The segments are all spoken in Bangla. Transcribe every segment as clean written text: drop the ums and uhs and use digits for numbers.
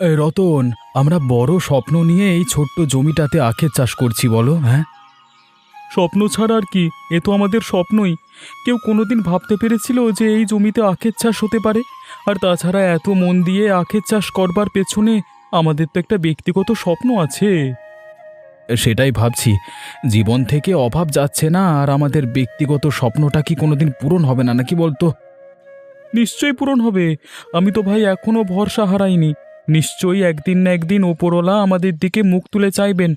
রতন, আমরা বড় স্বপ্ন নিয়ে এই ছোট্ট জমিটাতে আখের চাষ করছি বলো। হ্যাঁ, স্বপ্ন ছাড়া আর কি, এ তো আমাদের স্বপ্নই। কেউ কোনোদিন ভাবতে পেরেছিল যে এই জমিতে আখের চাষ হতে পারে? আর তাছাড়া এত মন দিয়ে আখের চাষ করবার পেছনে আমাদের তো একটা ব্যক্তিগত স্বপ্ন আছে। সেটাই ভাবছি, জীবন থেকে অভাব যাচ্ছে না, আর আমাদের ব্যক্তিগত স্বপ্নটা কি কোনোদিন পূরণ হবে না নাকি বলতো? নিশ্চয়ই পূরণ হবে। আমি তো ভাই এখনো ভরসা হারাইনি। নিশ্চয়ই একদিন না একদিন ওপরওয়ালা আমাদের দিকে মুখ তুলে চাইবেন,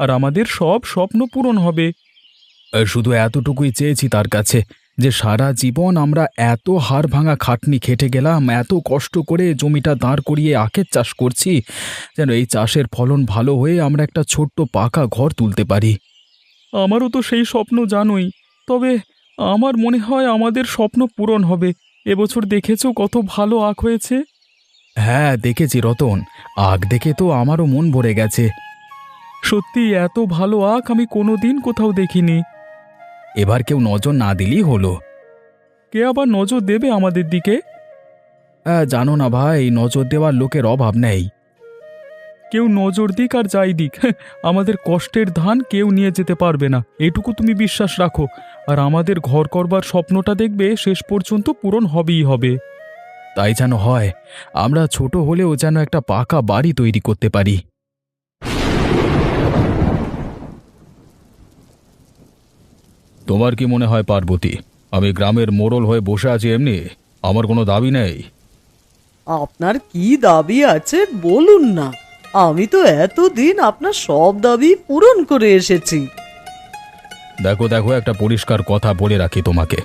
আর আমাদের সব স্বপ্ন পূরণ হবে। শুধু এতটুকুই চেয়েছি তার কাছে, যে সারা জীবন আমরা এত হাড় ভাঙা খাটনি খেটে গেলাম, এত কষ্ট করে জমিটা দাঁড় করিয়ে আখের চাষ করছি, যেন এই চাষের ফলন ভালো হয়ে আমরা একটা ছোট্ট পাকা ঘর তুলতে পারি। আমারও তো সেই স্বপ্ন জানোই। তবে আমার মনে হয় আমাদের স্বপ্ন পূরণ হবে। এবছর দেখেছো কত ভালো আখ হয়েছে? হ্যাঁ দেখেছি রতন, আখ দেখে তো আমারও মন ভরে গেছে। সত্যি এত ভালো আখ আমি কোনোদিন কোথাও দেখিনি। এবার কেউ নজর না দিলেই হলো। কে আবার নজর দেবে আমাদের দিকে? জানো না ভাই, নজর দেওয়ার লোকের অভাব নেই। কেউ নজর দিক আর যাই দিক, আমাদের কষ্টের ধান কেউ নিয়ে যেতে পারবে না, এটুকু তুমি বিশ্বাস রাখো। আর আমাদের ঘর করবার স্বপ্নটা দেখবে শেষ পর্যন্ত পূরণ হবেই হবে। তাই যেন হয়, আমরা ছোট হলেও যেন একটা পাকা বাড়ি তৈরি করতে পারি। তোমার কি মনে হয় পার্বতী, আমি গ্রামের মোড়ল হয়ে বসে আছি এমনি? আমার কোনো দাবি নেই। আপনার কি দাবি আছে বলুন না। আমি তো এতদিন আপনার সব দাবি পূরণ করে এসেছি। দেখো দেখো, একটা পরিষ্কার কথা বলে রাখি তোমাকে,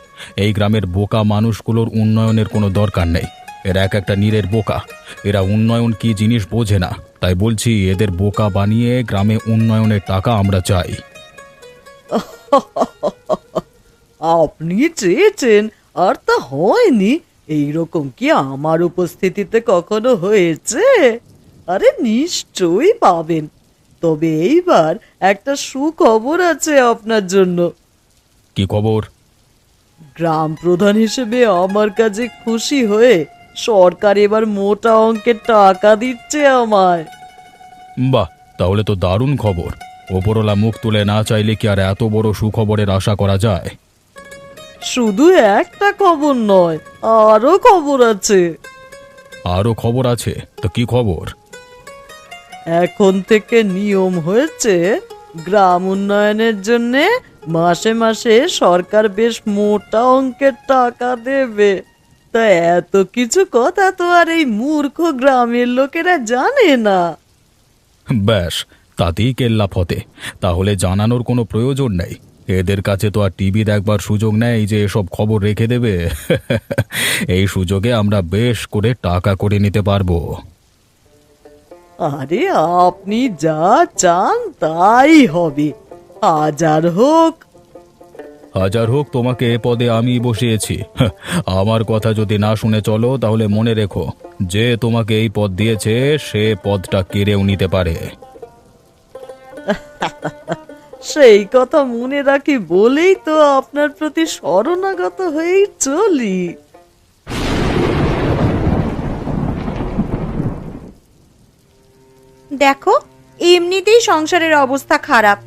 এই গ্রামের বোকা মানুষগুলোর উন্নয়নের কোনো দরকার নেই। এরা এক একটা নীরের বোকা। এরা উন্নয়ন কি জিনিস বোঝে না। তাই বলছি, এদের বোকা বানিয়ে গ্রামে উন্নয়নের টাকা আমরা চাই। আপনি চেয়েছেন আর তা হয়নি, এইরকম কি আমার উপস্থিতিতে কখনো হয়েছে? আরে নিশ্চয়ই পাবেন। তবে এইবার একটা সুখবর আছে আপনার জন্য। কি খবর? গ্রাম প্রধান হিসেবে আমার কাছে খুশি হয়ে সরকার এবার মোটা অঙ্কের টাকা দিচ্ছে আমায়। বাহ, তাহলে তো দারুণ খবর। ওপরওয়ালা মুখ তুলে না চাইলে কি আর এত বড় সুখবরের আশা করা যায়? শুধু একটা খবর নয়, আরো খবর আছে। আরও খবর আছে? তো কি খবর? এখন থেকে নিয়ম হয়েছে, গ্রাম উন্নয়নের জন্য মাসে মাসে সরকার বেশ মোটা অঙ্কের টাকা দেবে। তা এত কিছু কথা তো আর এই মূর্খ গ্রামের লোকেরা জানে না। ব্যাস, তাতেই কেল্লা ফতে। তাহলে জানানোর কোনো প্রয়োজন নেই। এদের কাছে তো আর টিভি দেখবার সুযোগ নেই যে এসব খবর রেখে দেবে। এই সুযোগে আমরা বেশ করে টাকা করে নিতে পারবো। আরে আপনি যা চান তাই হবে, হাজার হোক। হাজার হোক, তোমাকে এ পদে আমি বসিয়েছি। আমার কথা যদি না শুনে চলো, তাহলে মনে রেখো, যে তোমাকে এই পদ দিয়েছে সে পদটা কেড়েও নিতে পারে। সেই কথা মনে রাখি বলেই তো আপনার প্রতি শরণাগত হয়েই চলি। দেখো, এমনিতেই সংসারের অবস্থা খারাপ,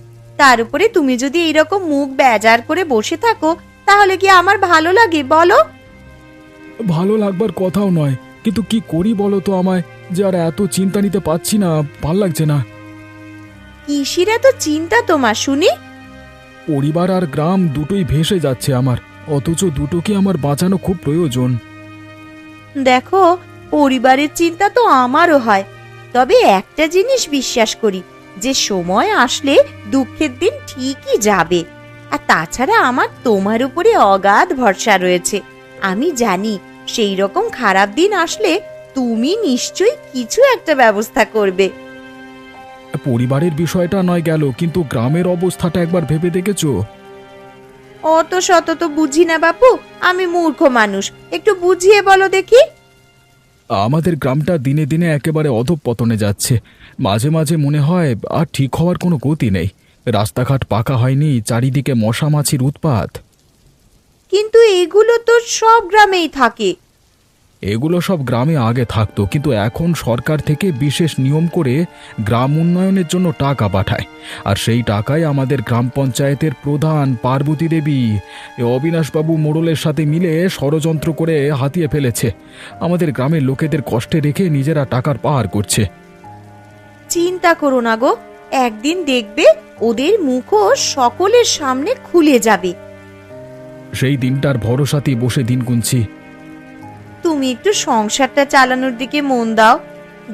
তার উপরে তুমি যদি এইরকম মুখ বেজার করে বসে থাকো, তাহলে কি আমার ভালো লাগে বলো? ভালো লাগবার কথাও নয়, কিন্তু কি করি বলো তো আমায়, যে আর এত চিন্তা নিতে পারছি না, ভাল লাগছে না। কিসির এত চিন্তা তোমার শুনি? পরিবার আর গ্রাম দুটোই ভেসে যাচ্ছে আমার, অথচ দুটোকে আমার বাঁচানো খুব প্রয়োজন। দেখো, পরিবারের চিন্তা তো আমারও হয়, তবে একটা জিনিস বিশ্বাস করি, যে সময় আসলে দুঃখের দিন ঠিকই যাবে। আর তাছাড়া আমার তোমার উপরে অগাধ ভরসা রয়েছে। আমি জানি সেই রকম খারাপ দিন আসলে তুমি নিশ্চয়ই কিছু একটা ব্যবস্থা করবে। পরিবারের বিষয়টা নয় গেল, কিন্তু গ্রামের অবস্থাটা একবার ভেবে দেখেছো? অত শত তো বুঝি না বাপু, আমি মূর্খ মানুষ, একটু বুঝিয়ে বলো দেখি। আমাদের গ্রামটা দিনে দিনে একেবারে অধঃপতনে যাচ্ছে। মাঝে মাঝে মনে হয় আর ঠিক হওয়ার কোনো গতি নেই। রাস্তাঘাট পাকা হয়নি, চারিদিকে মশা মাছির উৎপাত। কিন্তু এগুলো তো সব গ্রামেই থাকে। এগুলো সব গ্রামে আগে থাকতো, কিন্তু এখন সরকার থেকে বিশেষ নিয়ম করে গ্রাম উন্নয়নের জন্য টাকা পাঠায়। আর সেই টাকায় আমাদের গ্রাম পঞ্চায়েতের প্রধান পার্বতী দেবী অবিনাশবাবু মোড়লের সাথে মিলে ষড়যন্ত্র করে হাতিয়ে ফেলেছে। আমাদের গ্রামের লোকেদের কষ্টে রেখে নিজেরা টাকার পাহাড় করছে। চিন্তা করো না গো, একদিন দেখবে ওদের মুখও সকলের সামনে খুলে যাবে। সেই দিনটার ভরসাতেই বসে দিন গুনছি। তুমি একটু সংসারটা চালানোর দিকে মন দাও।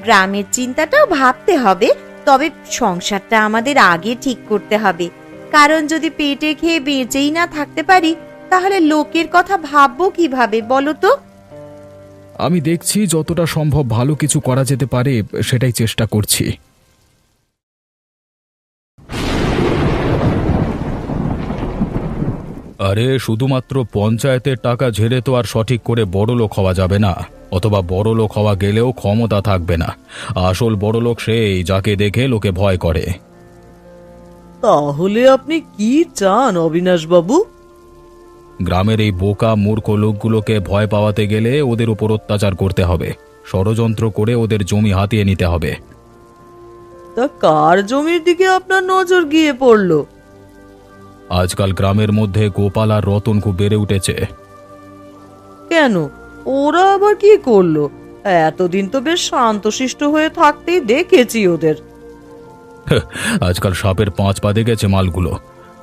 গ্রামের চিন্তাটাও ভাবতে হবে, তবে সংসারটা আমাদের আগে ঠিক করতে হবে। কারণ যদি পেটে খেয়ে বেঁচেই না থাকতে পারি, তাহলে লোকের কথা ভাববো কিভাবে বলো তো? আমি দেখছি যতটা সম্ভব ভালো কিছু করা যেতে পারে সেটাই চেষ্টা করছি। আরে শুধুমাত্র পঞ্চায়েতের টাকা ঝেড়ে তো আর সঠিক করে বড়লোক হওয়া যাবে না, অথবা বড়লোক হওয়া গেলেও ক্ষমতা থাকবে না। আসল বড়লোক সেই যাকে দেখে লোকে ভয় করে। তাহলে আপনি কি চান অবিনাশ বাবু? গ্রামের এই বোকা মূর্খ লোকগুলোকে ভয় পাওয়াতে গেলে ওদের উপর অত্যাচার করতে হবে, ষড়যন্ত্র করে ওদের জমি হাতিয়ে নিতে হবে। তা কার জমির দিকে আপনার নজর গিয়ে পড়লো? আজকাল গ্রামের মধ্যে গোপাল আর রতন খুব বেড়ে উঠেছে। কেন, ওরা আবার কি করলো? এতদিন তো বেশ শান্তশিষ্ট হয়ে থাকতেই দেখেছি ওদের। আজকাল সাপের 5 পা দেখেছে মালগুলো।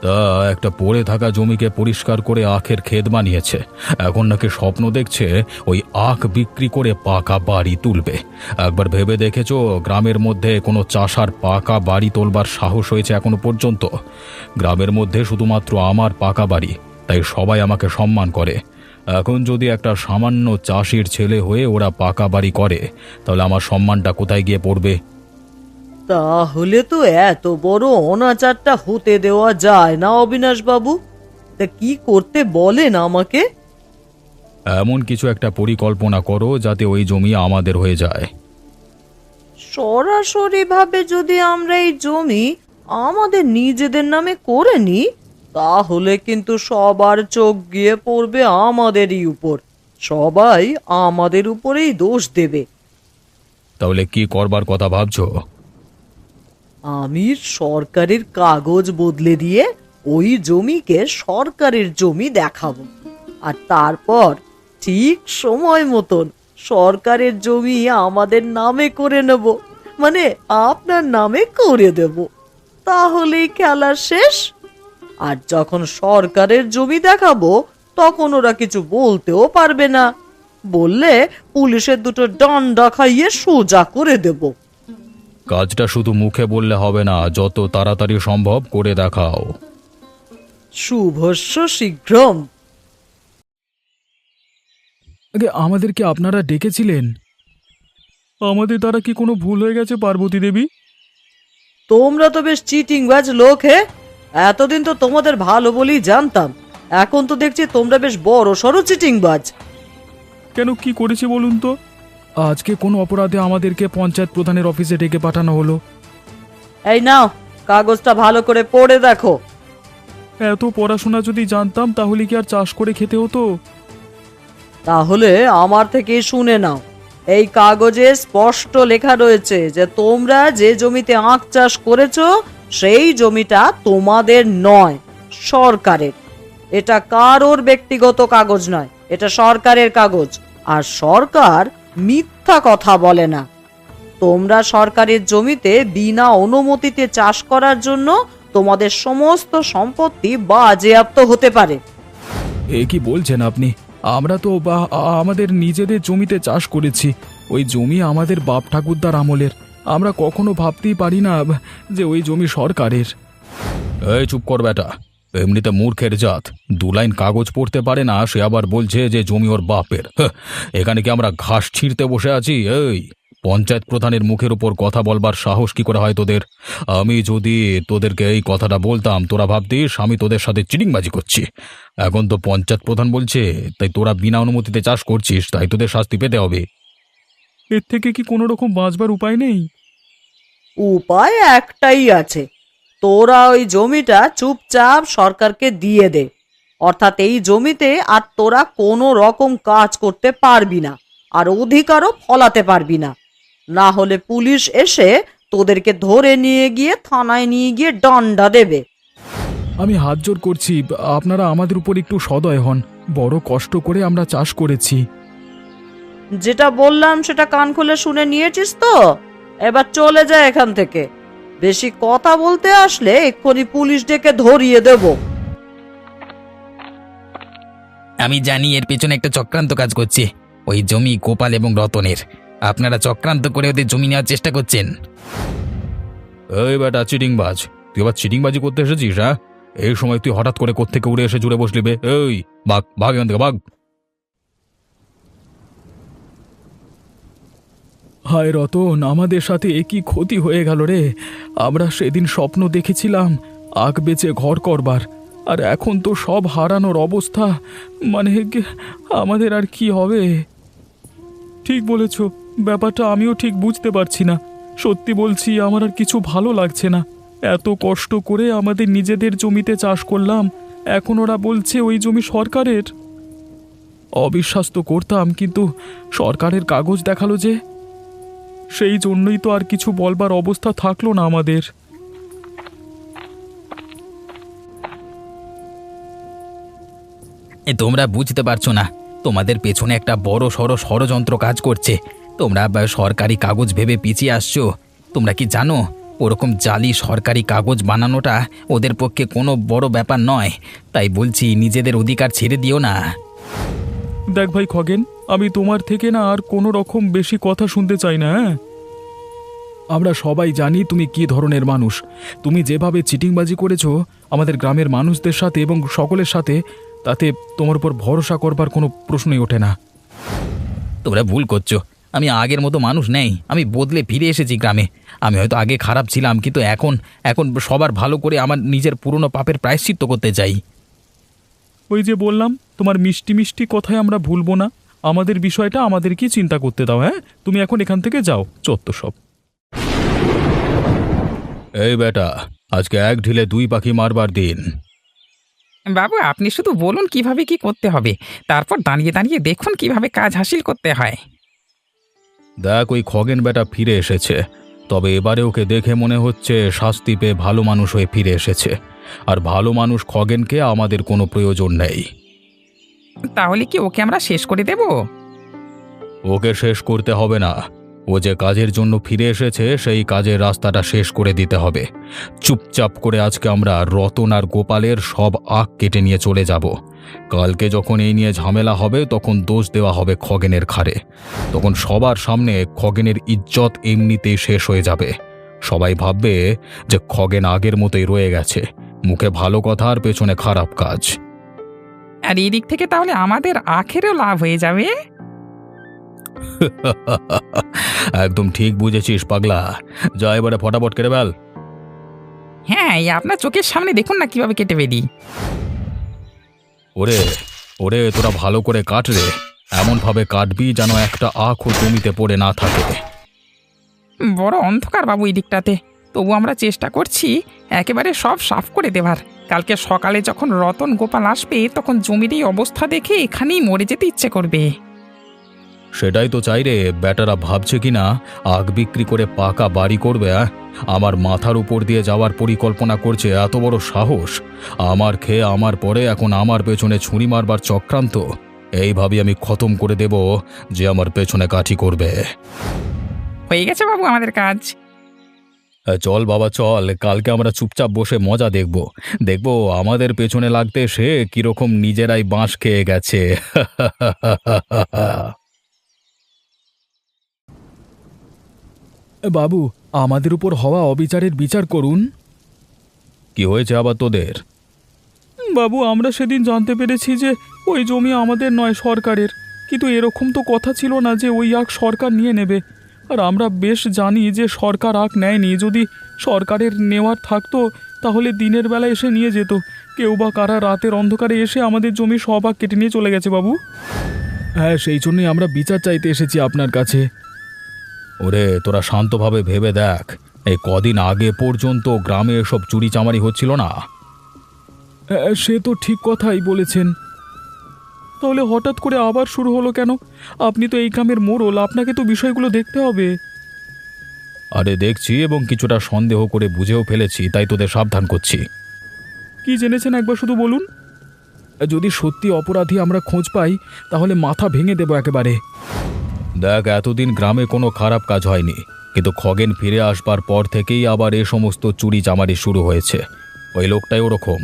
তা একটা পড়ে থাকা জমিকে পরিষ্কার করে আখের ক্ষেত বানিয়েছে। এখন নাকি স্বপ্ন দেখছে ওই আখ বিক্রি করে পাকা বাড়ি তুলবে। একবার ভেবে দেখেছো গ্রামের মধ্যে কোনো চাষার পাকা বাড়ি তোলবার সাহস হয়েছে এখনো পর্যন্ত? গ্রামের মধ্যে শুধুমাত্র আমার পাকা বাড়ি, তাই সবাই আমাকে সম্মান করে। এখন যদি একটা সামান্য চাষির ছেলে হয়ে ওরা পাকা বাড়ি করে, তাহলে আমার সম্মানটা কোথায় গিয়ে পড়বে? তাহলে তো এত বড় অনাচারটা হতে দেওয়া যায় না অবিনাশ বাবু। তা কি করতে বলেন আমাকে? এমন কিছু একটা পরিকল্পনা করো যাতে ওই জমি আমাদের হয়ে যায়। সরাসরি ভাবে যদি আমরা এই জমি আমাদের নিজেদের নামে করে নিই, তাহলে কিন্তু সবার চোখ গিয়ে পড়বে আমাদেরই উপর। সবাই আমাদের উপরেই দোষ দেবে। তাহলে কি করবার কথা ভাবছো? আমি সরকারের কাগজ বদলে দিয়ে ওই জমিকে সরকারের জমি দেখাবো, আর তারপর ঠিক সময় মতন সরকারের জমি আমাদের নামে করে নেব, মানে আপনার নামে করে দেব। তাহলেই খেলা শেষ। আর যখন সরকারের জমি দেখাবো, তখন ওরা কিছু বলতেও পারবে না। বললে পুলিশের দুটো ডান্ডা খাইয়ে সোজা করে দেব। কাজটা শুধু মুখে বললে হবে না, যত তাড়াতাড়ি সম্ভব করে দেখাও। শুভস্য শীঘ্রম। আগে আমাদেরকে আপনারা ডেকেছিলেন? আমাদের দ্বারা কি কোনো ভুল হয়ে গেছে পার্বতী দেবী? তোমরা তো বেশ চিটিংবাজ লোক হে। এতদিন তো তোমাদের ভালো বলেই জানতাম, এখন তো দেখছি তোমরা বেশ বড় সড়ো চিটিংবাজ। কেন, কি করেছে বলুন তো? আজকে কোন অপরাধে আমাদেরকে পঞ্চায়েত প্রধানের অফিসে ডেকে পাঠানো হলো? এই নাও, কাগজটা ভালো করে পড়ে দেখো। এত পড়াশোনা যদি জানতাম তাহলে কি আর চাষ করে খেতে হতো? তাহলে আমার থেকে শুনে নাও। এই কাগজে স্পষ্ট লেখা রয়েছে যে তোমরা যে জমিতে আখ চাষ করেছো সেই জমিটা তোমাদের নয়, সরকারের। এটা কারোর ব্যক্তিগত কাগজ নয়, এটা সরকারের কাগজ। আর সরকার মিথ্যা কথা বলে না। তোমরা সরকারের জমিতে বিনা অনুমতিতে চাষ করার জন্য তোমাদের সমস্ত সম্পত্তি বাজেয়াপ্ত হতে পারে। এ কি বলছেন আপনি? আমরা তো আমাদের নিজেদের জমিতে চাষ করেছি। ওই জমি আমাদের বাপ ঠাকুরদার আমলের। আমরা কখনো ভাবতেই পারি না যে ওই জমি সরকারের। এই চুপ কর বেটা, এমনিতে মূর্খের জাত। 2 লাইন কাগজ পড়তে পারে না, সে আবার বলছে যে জমি ওর বাপের। এখানে কি আমরা ঘাস ছিঁড়তে বসে আছি? এই পঞ্চায়েত প্রধানের মুখের উপর কথা বলবার সাহস কি করে হয় তোদের? আমি যদি তোদেরকে এই কথাটা বলতাম, তোরা ভাবতিস আমি তোদের সাথে চিটিংবাজি করছি। এখন তো পঞ্চায়েত প্রধান বলছে, তাই তোরা বিনা অনুমতিতে চাষ করছিস, তাই তোদের শাস্তি পেতে হবে। এর থেকে কি কোনো রকম বাঁচবার উপায় নেই? উপায় একটাই আছে, তোরা ওই জমিটা চুপচাপ সরকারকে দিয়ে দে। অর্থাৎ এই জমিতে আর তোরা কোনো রকম কাজ করতে পারবি না। আর অধিকারও ফলাতে পারবি না। না হলে পুলিশ এসে তোদেরকে ধরে নিয়ে গিয়ে থানায় নিয়ে গিয়ে দণ্ডা দেবে। আমি হাত জোর করছি, আপনারা আমাদের উপর একটু সদয় হন। বড় কষ্ট করে আমরা চাষ করেছি। যেটা বললাম সেটা কান খুলে শুনে নিয়েছিস তো? এবার চলে যা এখান থেকে। বেশি কথা বলতে আসলে এক্ষুনি পুলিশ ডেকে ধরিয়ে দেব। আমি জানি এর পেছনে একটা চক্রান্ত কাজ করছে। ওই জমি গোপাল এবং রতনের। আপনারা চক্রান্ত করে ওদের জমি নেওয়ার চেষ্টা করছেন। এই বেটা চিটিংবাজ, তুই আবার চিটিংবাজি করতে এসেছিস? হ্যাঁ, এই সময় তুই হঠাৎ করে কোত্থেকে উড়ে এসে জুড়ে বসলি বে? এই ভাগ ভাগ এখান থেকে ভাগ। হায় রতন, আমাদের সাথে একই ক্ষতি হয়ে গেল রে। আমরা সেদিন স্বপ্ন দেখেছিলাম আগ বেচে ঘর করবার, আর এখন তো সব হারানোর অবস্থা। মানে আমাদের আর কি হবে? ঠিক বলেছ, ব্যাপারটা আমিও ঠিক বুঝতে পারছি না। সত্যি বলছি, আমার আর কিছু ভালো লাগছে না। এত কষ্ট করে আমাদের নিজেদের জমিতে চাষ করলাম, এখন ওরা বলছে ওই জমি সরকারের। অবিশ্বাস তো করতাম, কিন্তু সরকারের কাগজ দেখালো যে। সেই জন্যই তো আর কিছু বলবার অবস্থা থাকলো না আমাদের। তোমরা বুঝতে পারছো না, তোমাদের পেছনে একটা বড় সড় ষড়যন্ত্র কাজ করছে। তোমরা সরকারি কাগজ ভেবে পিছিয়ে আসছো। তোমরা কি জানো, ওরকম জালি সরকারি কাগজ বানানোটা ওদের পক্ষে কোনো বড় ব্যাপার নয়। তাই বলছি, নিজেদের অধিকার ছেড়ে দিও না। দেখ ভাই খগেন, আমি তোমার থেকে না আর কোনো রকম বেশি কথা শুনতে চাই না। আমরা সবাই জানি তুমি কি ধরনের মানুষ। তুমি যেভাবে চিটিংবাজি করেছো আমাদের গ্রামের মানুষদের সাথে এবং সকলের সাথে, তাতে তোমার উপর ভরসা করবার কোনো প্রশ্নই ওঠে না। তোমরা ভুল করছো। আমি আগের মতো মানুষ নেই। আমি বদলে ফিরে এসেছি গ্রামে। আমি হয়তো আগে খারাপ ছিলাম, কিন্তু এখন সবার ভালো করে আমার নিজের পুরনো পাপের প্রায়শ্চিত্ত করতে চাই। ওই যে বললাম, তোমার মিষ্টি মিষ্টি কথায় আমরা ভুলবো না। আমাদের বিষয়টা আমাদেরকেই চিন্তা করতে দাও। হ্যাঁ, তুমি এখন এখান থেকে যাও, চত্ব সব। এই বেটা, আজকে এক ঢিলে দুই পাখি মারবার দিন। বাবু, আপনি শুধু বলুন কিভাবে কি করতে হবে, তারপর দাঁড়িয়ে দাঁড়িয়ে দেখুন কিভাবে কাজ হাসিল করতে হয়। দেখ, ওই খগেন বেটা ফিরে এসেছে, তবে এবারে ওকে দেখে মনে হচ্ছে শাস্তি পেয়ে ভালো মানুষ হয়ে ফিরে এসেছে। আর ভালো মানুষ খগেনকে আমাদের কোনো প্রয়োজন নেই। তাহলে কি ওকে আমরা শেষ করে দেব? ওকে শেষ করতে হবে না। ও যে কাজের জন্য ফিরে এসেছে সেই কাজের রাস্তাটা শেষ করে দিতে হবে। চুপচাপ করে আজকে আমরা রতন আর গোপালের সব আখ কেটে নিয়ে চলে যাব। কালকে যখন এই নিয়ে ঝামেলা হবে তখন দোষ দেওয়া হবে খগেনের ঘাড়ে। তখন সবার সামনে খগেনের ইজ্জত এমনিতেই শেষ হয়ে যাবে। সবাই ভাববে যে খগেন আগের মতোই রয়ে গেছে, মুখে ভালো কথা আর পেছনে খারাপ কাজ। আর এই দিক থেকে তাহলে আমাদের আখেরও লাভ হয়ে যাবে। একদম ঠিক বুঝেছিস পাগলা। যা এবারে ফটাফট কেটে ফেল। হ্যাঁ, এই আপনার চোখের সামনে দেখুন না কিভাবে কেটে ফেলি। ওরে ওরে, তোরা ভালো করে কাট রে। এমনভাবে কাটবি যেন একটা আখও জমিতে পড়ে না থাকে। বড় অন্ধকার বাবু এই দিকটাতে, তবু আমরা চেষ্টা করছি একেবারে সব সাফ করে দেবার। কালকে সকালে যখন রতন গোপাল আসবে তখন জমির এই অবস্থা দেখে এখানেই মরে যেতে ইচ্ছে করবে। সেটাই তো চাই রে। বেটারা ভাবছে কিনা আখ বিক্রি করে পাকা বাড়ি করবে। আমার মাথার উপর দিয়ে যাওয়ার পরিকল্পনা করছে, এত বড় সাহস! আমার খেয়ে আমার পরে এখন আমার পেছনে ছুরি মারবার চক্রান্ত। এইভাবে আমি খতম করে দেব যে আমার পেছনে কাঠি করবে। হয়ে গেছে বাবু আমাদের কাজ। চল বাবা চল, কালকে আমরা চুপচাপ বসে মজা দেখব। দেখব আমাদের পেছনে লাগতে সে কিরকম নিজেরাই বাঁশ খেয়ে গেছে। বাবু, আমাদের উপর হওয়া অবিচারের বিচার করুন। কি হয়েছে আবার তোদের? বাবু, আমরা সেদিন জানতে পেরেছি যে ওই জমি আমাদের নয়, সরকারের। কিন্তু এরকম তো কথা ছিল না যে ওই আখ সরকার নিয়ে নেবে। আর আমরা বেশ জানি যে সরকার আখ নেয়নি। যদি সরকারের নেওয়ার থাকতো তাহলে দিনের বেলা এসে নিয়ে যেত। কেউ বা কারা রাতের অন্ধকারে এসে আমাদের জমি সব আখ কেটে নিয়ে চলে গেছে বাবু। হ্যাঁ, সেই জন্যই আমরা বিচার চাইতে এসেছি আপনার কাছে। ওরে, তোরা শান্তভাবে ভেবে দেখ, এই কদিন আগে পর্যন্ত গ্রামে এসব চুরি চামারি হচ্ছিল না। সে তো ঠিক কথাই বলেছেন। তাহলে হঠাৎ করে আবার শুরু হলো কেন? আপনি তো এই গ্রামের মোড়ল, আপনাকে তো বিষয়গুলো দেখতে হবে। আরে দেখছি এবং কিছুটা সন্দেহ করে বুঝেও ফেলেছি, তাই তোদের সাবধান করছি। কি জেনেছেন একবার শুধু বলুন। যদি সত্যি অপরাধী আমরা খোঁজ পাই তাহলে মাথা ভেঙে দেব একেবারে। দেখ, এতদিন গ্রামে কোনো খারাপ কাজ হয়নি, কিন্তু খগেন ফিরে আসবার পর থেকেই আবার এ সমস্ত চুরি চামারি শুরু হয়েছে। ওই লোকটাই ওরকম,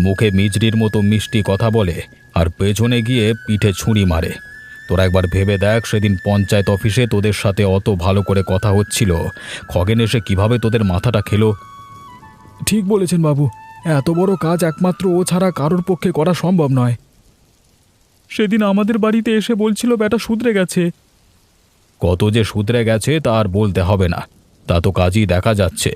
মুখে মিজরির মতো মিষ্টি কথা বলে আর পেছনে গিয়ে পিঠে ছুরি মারে। তোরা একবার ভেবে দেখ, সেদিন পঞ্চায়েত অফিসে তোদের সাথে অত ভালো করে কথা হচ্ছিল, খগেন এসে কিভাবে তোদের মাথাটা খেলো। ঠিক বলেছেন বাবু, এত বড় কাজ একমাত্র ও ছাড়া কারোর পক্ষে করা সম্ভব নয়। সেদিন আমাদের বাড়িতে এসে বলছিল ব্যাটা শুধরে গেছে। কত যে শুধরে গেছে তা আর বলতে হবে না, তা তো কাজই দেখা যাচ্ছে।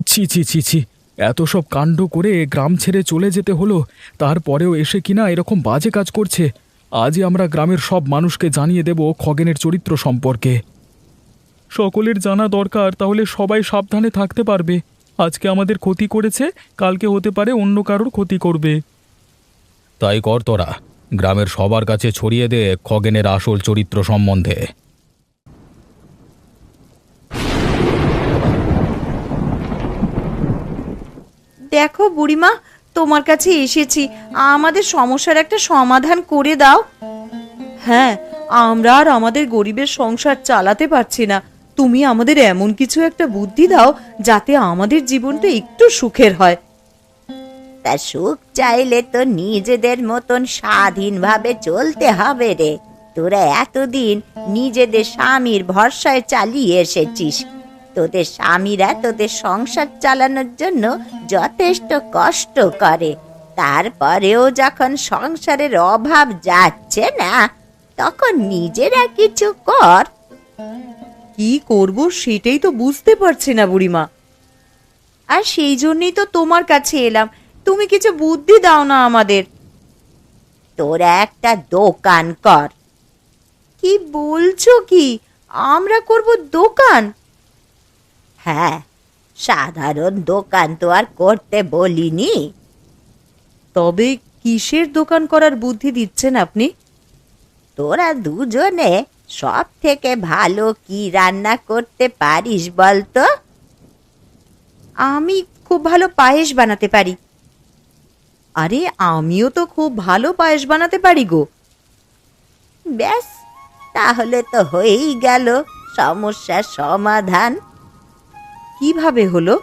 ছি ছি ছি ছি, এত সব কাণ্ড করে গ্রাম ছেড়ে চলে যেতে হলো, তারপরেও এসে কিনা এরকম বাজে কাজ করছে। আজই আমরা গ্রামের সব মানুষকে জানিয়ে দেব খগেনের চরিত্র সম্পর্কে। সকলের জানা দরকার, তাহলে সবাই সাবধানে থাকতে পারবে। আজকে আমাদের ক্ষতি করেছে, কালকে হতে পারে অন্য কারোর ক্ষতি করবে। তাই কর তোরা, গ্রামের সবার কাছে ছড়িয়ে দে খগেনের আসল চরিত্র সম্বন্ধে। দেখো বুড়িমা, তোমার কাছে এসেছি, আমাদের সমস্যার একটা সমাধান করে দাও। হ্যাঁ, আমরা আর আমাদের গরিবের সংসার চালাতে পারছি না। তুমি আমাদের এমন কিছু একটা বুদ্ধি দাও যাতে আমাদের জীবনটা একটু সুখের হয়। তা সুখ চাইলে তো নিজেদের মতন স্বাধীনভাবে চলতে হবে রে। তোরা এতদিন নিজেদের স্বামীর ভরসায় চালিয়ে এসেছিস। তোদের স্বামীরা তোদের সংসার চালানোর জন্য যথেষ্ট কষ্ট করে, তারপরেও যখন সংসারের অভাব যাচ্ছে না, তখন নিজেরা কিছু কর। কি করব সেটাই তো বুঝতে পারছি না বুড়িমা। আর সেই জন্যই তো তোমার কাছে এলাম, তুমি কিছু বুদ্ধি দাও না আমাদের। তোরা একটা দোকান কর। কি বলছো কি, আমরা করব দোকান? হ্যাঁ, সাধারণ দোকান তো আর করতে বলিনি। তবে কিসের দোকান করার বুদ্ধি দিচ্ছেন আপনি? তোরা দুজনে সব থেকে ভালো কি রান্না করতে পারিস বলতো? আমি খুব ভালো পায়েস বানাতে পারি। আরে আমিও তো খুব ভালো পায়েস বানাতে পারি গো। ব্যাস, তাহলে তো হয়েই গেল সমস্যার সমাধান। কিভাবে হলো?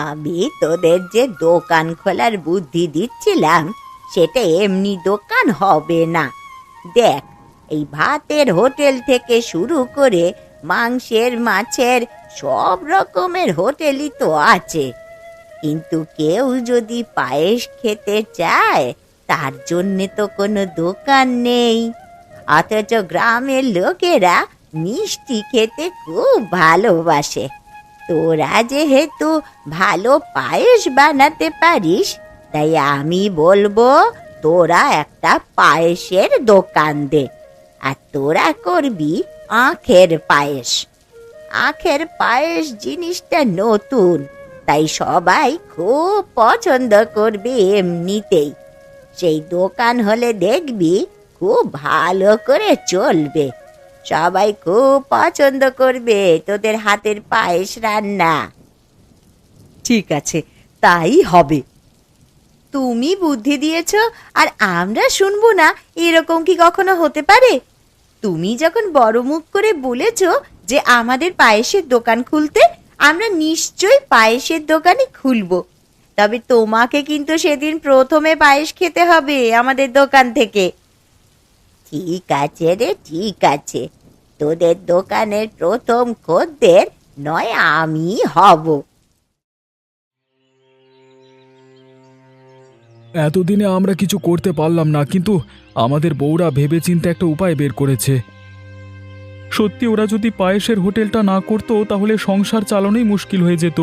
আমি তোদের যে দোকান খোলার বুদ্ধি দিচ্ছিলাম, সেটা এমনি দোকান হবে না। দেখ, এই ভাতের হোটেল থেকে শুরু করে মাংসের, মাছের সব রকমের হোটেলই তো আছে, কিন্তু কেউ যদি পায়েস খেতে চায় তার জন্যে তো কোনো দোকান নেই। অথচ গ্রামের লোকেরা মিষ্টি খেতে খুব ভালোবাসে। তোরা যেহেতু ভালো পায়েস বানাতে পারিস, তাই আমি বলবো তোরা একটা পায়েসের দোকান দে, আর তোরা করবি আখের পায়েস। আখের পায়েস জিনিসটা নতুন, তাই সবাই খুব পছন্দ করবে এমনিতেই। সেই দোকান হলে দেখবি খুব ভালো করে চলবে, সবাই খুব পছন্দ করবে তোদের হাতের পায়েস রান্না। ঠিক আছে, তাই হবে। তুমি বুদ্ধি দিয়েছো আর আমরা শুনবো না, এরকম কি কখনো হতে পারে? তুমি যখন বড় মুখ করে বলেছো যে আমাদের পায়েসের দোকান খুলতে, আমরা নিশ্চয়ই পায়েসের দোকানই খুলবো। তবে তোমাকে কিন্তু সেদিন প্রথমে পায়েস খেতে হবে আমাদের দোকান থেকে। ঠিক আছে রে, ঠিক আছে। তোদের দোকানের প্রথম খদ্দের নয় আমি হব। এতদিনে আমরা কিছু করতে পারলাম না, কিন্তু আমাদের বউরা ভেবেচিন্তে একটা উপায় বের করেছে। সত্যি ওরা যদি পায়েসের হোটেলটা না করতো তাহলে সংসার চালানোই মুশকিল হয়ে যেত।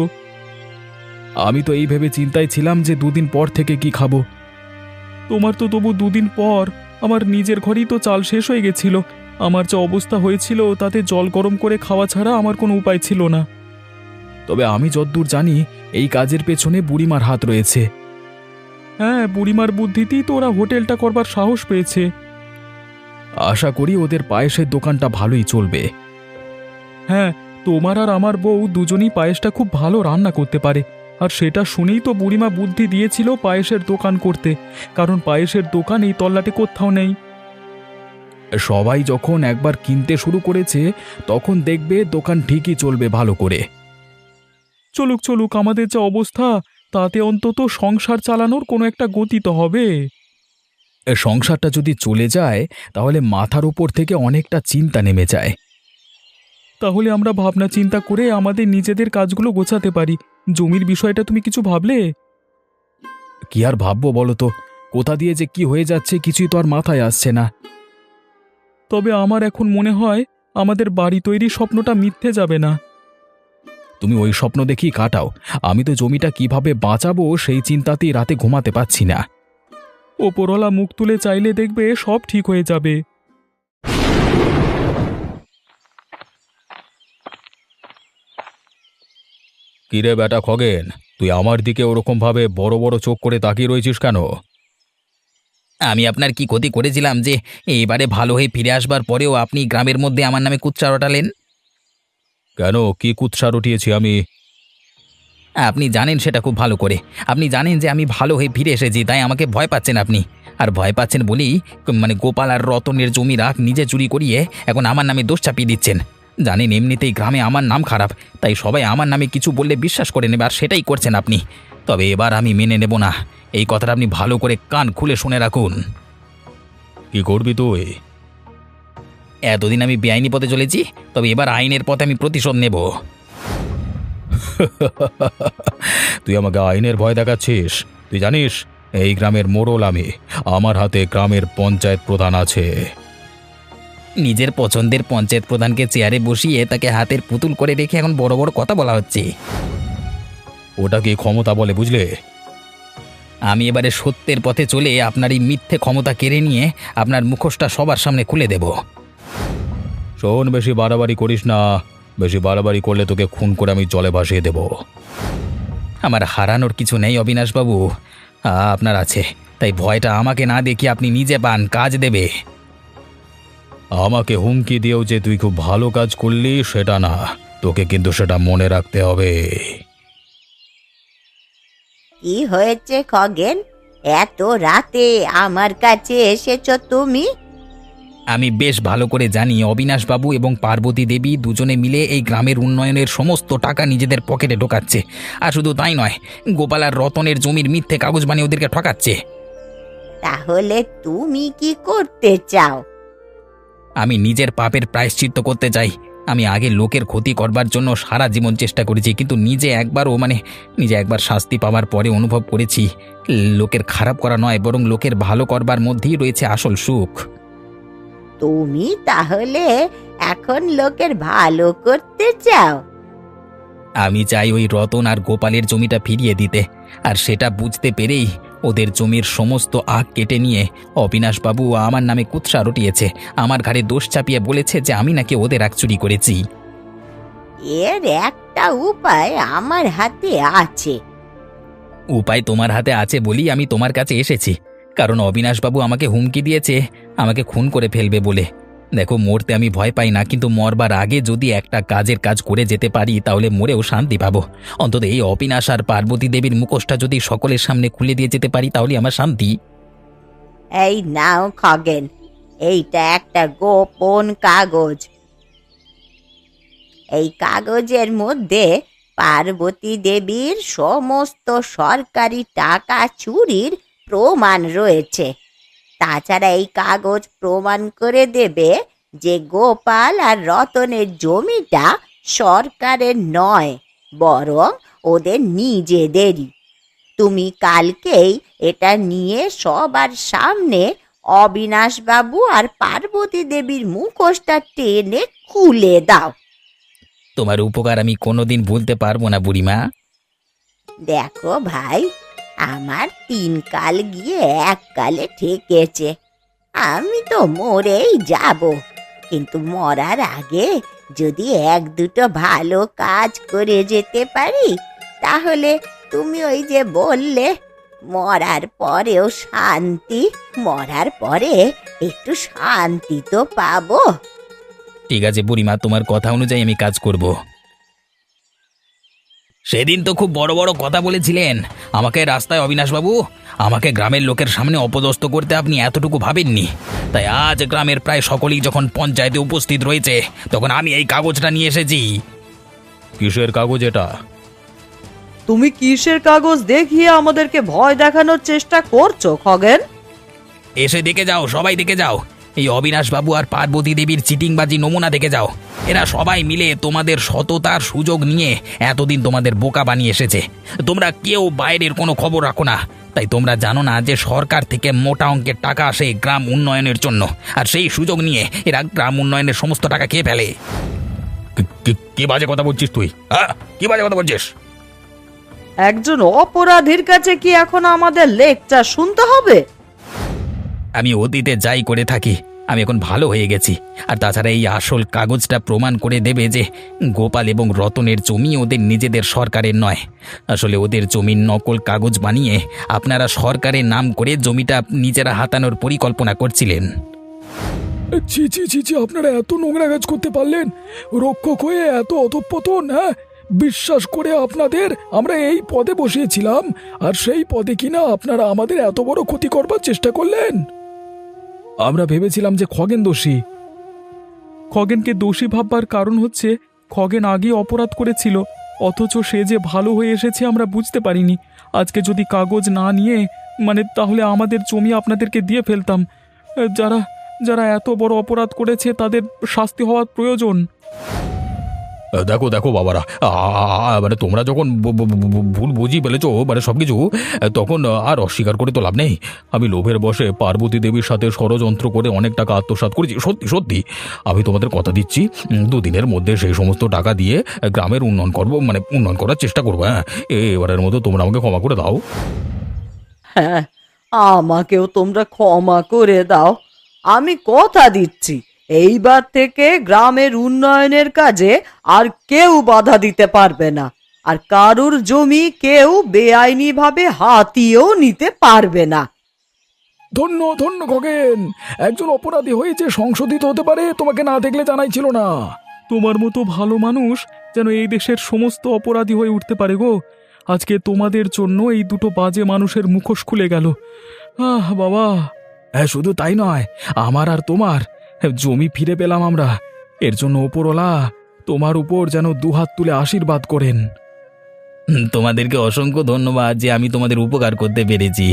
আমি তো এই ভেবে চিন্তায় ছিলাম যে দুদিন পর থেকে কি খাবো। তোমার তো তবু দুদিন পর, আমার নিজের ঘরেই তো চাল শেষ হয়ে গেছিল। আমার যা অবস্থা হয়েছিল তাতে জল গরম করে খাওয়া ছাড়া আমার কোনো উপায় ছিল না। তবে আমি যতদূর জানি এই কাজের পেছনে বুড়িমার হাত রয়েছে। হ্যাঁ, বুড়িমার বুদ্ধিতেই তো ওরা হোটেলটা করবার সাহস পেয়েছে। আশা করি ওদের পায়েসের দোকানটা ভালোই চলবে। হ্যাঁ, তোমার আর আমার বউ দুজনেই পায়েসটা খুব ভালো রান্না করতে পারে, আর সেটা শুনেই তো বুড়িমা বুদ্ধি দিয়েছিল পায়েসের দোকান করতে, কারণ পায়েসের দোকান এই তল্লাটে কোথাও নেই। সবাই যখন একবার কিনতে শুরু করেছে তখন দেখবে দোকান ঠিকই চলবে ভালো করে। চলুক চলুক, আমাদের যা অবস্থা তাতে অন্তত সংসার চালানোর কোনো একটা গতি তো হবে। সংসারটা যদি চলে যায় তাহলে মাথার উপর থেকে অনেকটা চিন্তা নেমে যায়। তাহলে আমরা ভাবনা চিন্তা করে আমাদের নিজেদের কাজগুলো গোছাতে পারি। জমির বিষয়টা তুমি কিছু ভাবলে? কি আর ভাববো বলো তো, কোথা দিয়ে যে কি হয়ে যাচ্ছে কিছুই তো আর মাথায় আসছে না। তবে আমার এখন মনে হয় আমাদের বাড়ি তৈরির স্বপ্নটা মিথ্যে যাবে না। তুমি ওই স্বপ্ন দেখি কাটাও, আমি তো জমিটা কিভাবে বাঁচাবো সেই চিন্তাতেই রাতে ঘুমাতে পারছি না। ওপরওয়ালা মুখ তুলে চাইলে দেখবে সব ঠিক হয়ে যাবে। কিরে বেটা খগেন, তুই আমার দিকে ওরকম ভাবে বড় বড় চোখ করে তাকিয়ে রয়েছিস কেন? আমি আপনার কি ক্ষতি করেছিলাম যে এবারে ভালো হয়ে ফিরে আসবার পরেও আপনি গ্রামের মধ্যে আমার নামে কুৎসা রটালেন? কেন, কি কুৎসা রটিয়েছি আমি? আপনি জানেন সেটা খুব ভালো করে। আপনি জানেন যে আমি ভালো হয়ে ফিরে এসেছি, তাই আমাকে ভয় পাচ্ছেন আপনি। আর ভয় পাচ্ছেন বলেই গোপাল আর রতনের জমি রাখ নিজে চুরি করিয়ে এখন আমার নামে দোষ চাপিয়ে দিচ্ছেন। জানেন এমনিতেই গ্রামে আমার নাম খারাপ, তাই সবাই আমার নামে কিছু বললে বিশ্বাস করে নেবে, আর সেটাই করছেন আপনি। তবে এবার আমি মেনে নেব না, এই কথাটা আপনি ভালো করে কান খুলে শুনে রাখুন। কি করবি তুই? এতদিন আমি বেআইনি পথে চলেছি, তবে এবার আইনের পথে আমি প্রতিশোধ নেব। তুই আমাকে আইনের ভয় দেখাচ্ছিস? তুই জানিস এই গ্রামের মোড়ল আমি, আমার হাতে গ্রামের পঞ্চায়েত প্রধান আছে। নিজের পছন্দের পঞ্চায়েত প্রধানকে চেয়ারে বসিয়ে তাকে হাতের পুতুল করে রেখে এখন বড় বড় কথা বলা হচ্ছে। ওটাকে ক্ষমতা বলে, বুঝলে? আমি এবারে সত্যের পথে চলে আপনার এই মিথ্যে ক্ষমতা কেড়ে নিয়ে আপনার মুখোশটা সবার সামনে খুলে দেব। শোন, বেশি বাড়াবাড়ি করিস না, বেশি বাড়াবাড়ি করলে তোকে খুন করে আমি জলে ভাসিয়ে দেব। আমার হারানোর কিছু নেই অবিনাশবাবু, আপনার আছে, তাই ভয়টা আমাকে না দেখিয়ে আপনি নিজে পান, কাজ দেবে। আমাকে হুমকি দিয়েও যে তুই খুব ভালো কাজ করলি সেটা না, তোকে কিন্তু সেটা মনে রাখতে হবে। কি হয়েছে খগেন, এত রাতে আমার কাছে এসেছো তুমি? আমি বেশ ভালো করে জানি অবিনাশবাবু এবং পার্বতী দেবী দুজনে মিলে এই গ্রামের উন্নয়নের সমস্ত টাকা নিজেদের পকেটে ঢোকাচ্ছে। আর শুধু তাই নয়, গোপাল আর রতনের জমির মিথ্যে কাগজ বানিয়ে ওদেরকে ঠকাচ্ছে। তাহলে তুমি কি করতে চাও? আমি নিজের পাপের প্রায়শ্চিত্ত করতে চাই। আমি আগে লোকের ক্ষতি করবার জন্য সারা জীবন চেষ্টা করেছি, কিন্তু নিজে একবার শাস্তি পাওয়ার পরে অনুভব করেছি লোকের খারাপ করা নয়, বরং লোকের ভালো করবার মধ্যেই রয়েছে আসল সুখ। তুমি তাহলে এখন লোকের ভালো করতে চাও? আমি চাই ওই রতন আর গোপালের জমিটা ফিরিয়ে দিতে, আর সেটা বুঝতে পেরেই ওদের জমির সমস্ত আগ কেটে নিয়ে অবিনাশবাবু আমার নামে কুৎসা রটিয়েছে, আমার ঘাড়ে দোষ চাপিয়ে বলেছে যে আমি নাকি ওদের এক চুরি করেছি। এর একটা উপায় আমার হাতে আছে। উপায় তোমার হাতে আছে বলেই আমি তোমার কাছে এসেছি, কারণ অবিনাশবাবু আমাকে হুমকি দিয়েছে আমাকে খুন করে ফেলবে বলে। দেখো, মরতে আমি ভয় পাই না, কিন্তু মরবার আগে যদি একটা কাজের কাজ করে যেতে পারি তাহলে মরেও শান্তি পাবো। অন্তত এই অবিনাশ আর পার্বতী দেবীর মুখোশটা যদি সকলের সামনে খুলে দিয়ে যেতে পারি তাহলে আমার শান্তি। এই নাও খগেন, এইটা একটা গোপন কাগজ। এই কাগজের মধ্যে পার্বতী দেবীর সমস্ত সরকারি টাকা চুরির প্রমাণ রয়েছে। তাছাড়া এই কাগজ প্রমাণ করে দেবে যে গোপাল আর রতনের জমিটা সরকারের নয়, বরং ওদের নিজেদেরই। তুমি কালকেই এটা নিয়ে সবার সামনে অবিনাশবাবু আর পার্বতী দেবীর মুখোশটা টেনে খুলে দাও। তোমার উপকার আমি কোনোদিন ভুলতে পারবো না বুড়িমা। দেখো ভাই, আমার 3 কাল গিয়ে 1 কালে ঠেকেছে। আমি তো মরেই যাব, কিন্তু মরার আগে যদি 1-2টো ভালো কাজ করে যেতে পারি, তাহলে তুমি ওই যে বললে মরার পরেও শান্তি, মরার পরে একটু শান্তি তো পাবো। ঠিক আছে বুড়িমা, তোমার কথা অনুযায়ী আমি কাজ করব। সেদিন তো খুব বড় বড় কথা বলেছিলেন আমাকে রাস্তায়, অবিনাশবাবু। আমাকে গ্রামের লোকের সামনে অপদস্থ করতে আপনি এতটুকু ভাবেননি। তাই আজ গ্রামের প্রায় সকলেই যখন পঞ্চায়েতে উপস্থিত রয়েছে, তখন আমি এই কাগজটা নিয়ে এসেছি। কিসের কাগজ এটা? তুমি কিসের কাগজ দেখিয়ে আমাদেরকে ভয় দেখানোর চেষ্টা করছো খগেন? এসে দেখে যাও, সবাই দেখে যাও। এই অবিনাশবাবু আর পার্বতী দেবীর চিটিংবাজি নমুনা দেখে যাও। এরা সবাই মিলে তোমাদের সততার সুযোগ নিয়ে এতদিন তোমাদের বোকা বানিয়ে এসেছে। তোমরা কেউ বাইরের কোনো খবর রাখো না, তাই তোমরা জানো না যে সরকার থেকে মোটা অঙ্কের টাকা আসে গ্রাম উন্নয়নের জন্য, আর সেই সুযোগ নিয়ে এরা গ্রাম উন্নয়নের সমস্ত টাকা খেয়ে ফেলে। কি বাজে কথা বলছিস তুই? কি বাজে কথা বলছিস? একজন অপরাধীর কাছে কি এখন আমাদের লেকচার শুনতে হবে? আমি অতীতে যাই করে থাকি, আমি এখন ভালো হয়ে গেছি। আর তাছাড়া এই আসল কাগজটা প্রমাণ করে দেবে যে গোপাল এবং রতনের জমি ওদের নিজেদের সরকারের নয়। আসলে ওদের জমির নকল কাগজ বানিয়ে আপনারা সরকারের নাম করে জমিটা নিজেরা হাতানোর পরিকল্পনা করছিলেন। ছি ছি ছি ছি, আপনারা এত নোংরা কাজ করতে পারলেন? রক্ষক হয়ে এত অধঃপতন! হ্যাঁ, বিশ্বাস করে আপনাদের আমরা এই পদে বসিয়েছিলাম, আর সেই পদে কিনা আপনারা আমাদের এত বড় ক্ষতি করবার চেষ্টা করলেন। আমরা ভেবেছিলাম যে খগেন দোষী। খগেনকে দোষী ভাববার কারণ হচ্ছে খগেন আগে অপরাধ করেছিল, অথচ সে যে ভালো হয়ে এসেছে আমরা বুঝতে পারিনি। আজকে যদি কাগজ না নিয়ে তাহলে আমাদের জমি আপনাদেরকে দিয়ে ফেলতাম। যারা যারা এত বড় অপরাধ করেছে তাদের শাস্তি হওয়ার প্রয়োজন। দেখো দেখো বাবারা, তোমরা যখন ভুল বুঝি ফেলেছো সবকিছু, তখন আর অস্বীকার করে তো লাভ নেই। আমি লোভের বশে পার্বতী দেবীর সাথে ষড়যন্ত্র করে অনেক টাকা আত্মসাৎ করেছি। সত্যি সত্যি আমি তোমাদের কথা দিচ্ছি, দুদিনের মধ্যে সেই সমস্ত টাকা দিয়ে গ্রামের উন্নয়ন করবো, উন্নয়ন করার চেষ্টা করবো। হ্যাঁ, এবারের মতো তোমরা আমাকে ক্ষমা করে দাও। হ্যাঁ, আমাকেও তোমরা ক্ষমা করে দাও। আমি কথা দিচ্ছি, এইবার থেকে গ্রামের উন্নয়নের কাজে আর কেউ বাধা দিতে পারবে না, আর কারুর জমি কেউ বেআইনি ভাবে হাতিয়েও নিতে পারবে না। ধন্য ধন্য খগেন, একজন অপরাধী হয়েছে সংশোধিত হতে পারে, তোমাকে না দেখলে জানাই ছিল না। তোমার মতো ভালো মানুষ যেন এই দেশের সমস্ত অপরাধী হয়ে উঠতে পারে গো। আজকে তোমাদের জন্য এই দুটো বাজে মানুষের মুখোশ খুলে গেল। বাবা, হ্যাঁ, শুধু তাই নয়, আমার আর তোমার জমি ফিরে পেলাম আমরা। এর জন্য ওপরওয়ালা তোমার উপর যেন দুহাত তুলে আশীর্বাদ করেন। তোমাদেরকে অসংখ্য ধন্যবাদ যে আমি তোমাদের উপকার করতে পেরেছি।